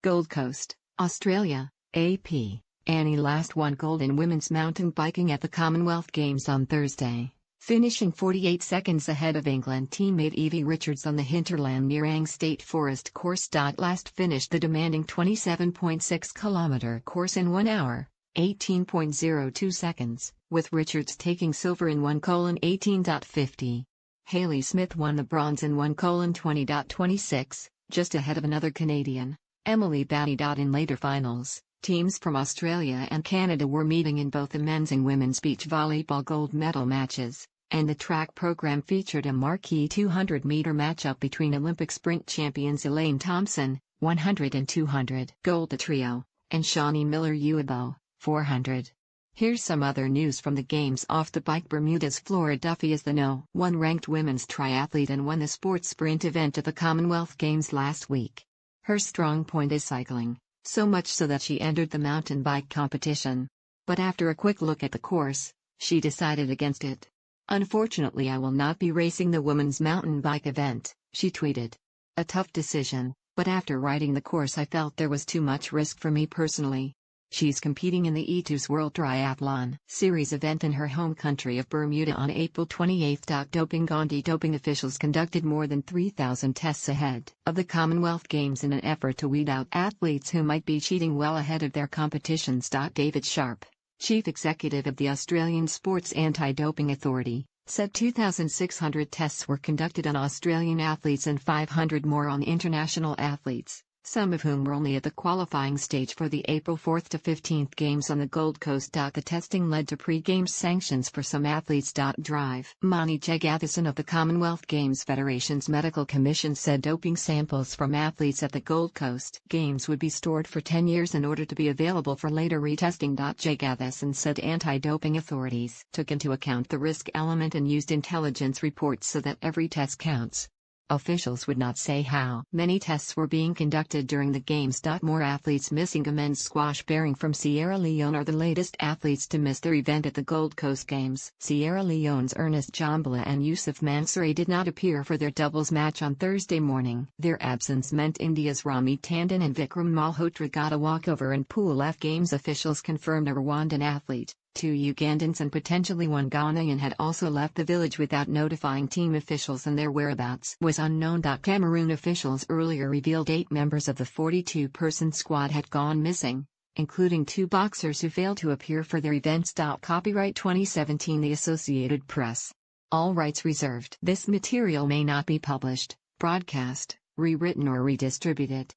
Gold Coast, Australia, AP. Annie Last won gold in women's mountain biking at the Commonwealth Games on Thursday, finishing 48 seconds ahead of England teammate Evie Richards on the hinterland Nerang State Forest course.Last finished the demanding 27.6-kilometer course in 1 hour, 18.02 seconds, with Richards taking silver in 1:18.50. Hayley Smith won the bronze in 1:20.26, just ahead of another Canadian, Emily Batty. In later finals, teams from Australia and Canada were meeting in both the men's and women's beach volleyball gold medal matches, and the track program featured a marquee 200-meter matchup between Olympic sprint champions Elaine Thompson, 100 and 200 gold the trio, and Shawnee Miller-Uibo, 400. Here's some other news from the Games off the bike. Bermuda's Flora Duffy is the No. 1 ranked women's triathlete and won the sports sprint event at the Commonwealth Games last week. Her strong point is cycling, so much so that she entered the mountain bike competition. But after a quick look at the course, she decided against it. "Unfortunately, I will not be racing the women's mountain bike event," she tweeted. "A tough decision, but after riding the course I felt there was too much risk for me personally." She's competing in the E2's World Triathlon Series event in her home country of Bermuda on April 28. Anti-doping officials conducted more than 3,000 tests ahead of the Commonwealth Games in an effort to weed out athletes who might be cheating well ahead of their competitions. David Sharp, chief executive of the Australian Sports Anti-Doping Authority, said 2,600 tests were conducted on Australian athletes and 500 more on international athletes, some of whom were only at the qualifying stage for the April 4 to 15 Games on the Gold Coast. The testing led to pre-Games sanctions for some athletes. Drive. Mani Jagathesan of the Commonwealth Games Federation's Medical Commission said doping samples from athletes at the Gold Coast Games would be stored for 10 years in order to be available for later retesting. Jagathesan said anti-doping authorities took into account the risk element and used intelligence reports so that every test counts. Officials would not say how many tests were being conducted during the Games. More athletes missing. A men's squash pairing from Sierra Leone are the latest athletes to miss their event at the Gold Coast Games. Sierra Leone's Ernest Jambala and Yusuf Mansouri did not appear for their doubles match on Thursday morning. Their absence meant India's Rami Tandon and Vikram Malhotra got a walkover in Pool F. Games officials confirmed a Rwandan athlete, 2 Ugandans and potentially 1 Ghanaian had also left the village without notifying team officials, and their whereabouts was unknown. Cameroon officials earlier revealed 8 members of the 42-person squad had gone missing, including 2 boxers who failed to appear for their events. Copyright 2017 The Associated Press. All rights reserved. This material may not be published, broadcast, rewritten or redistributed.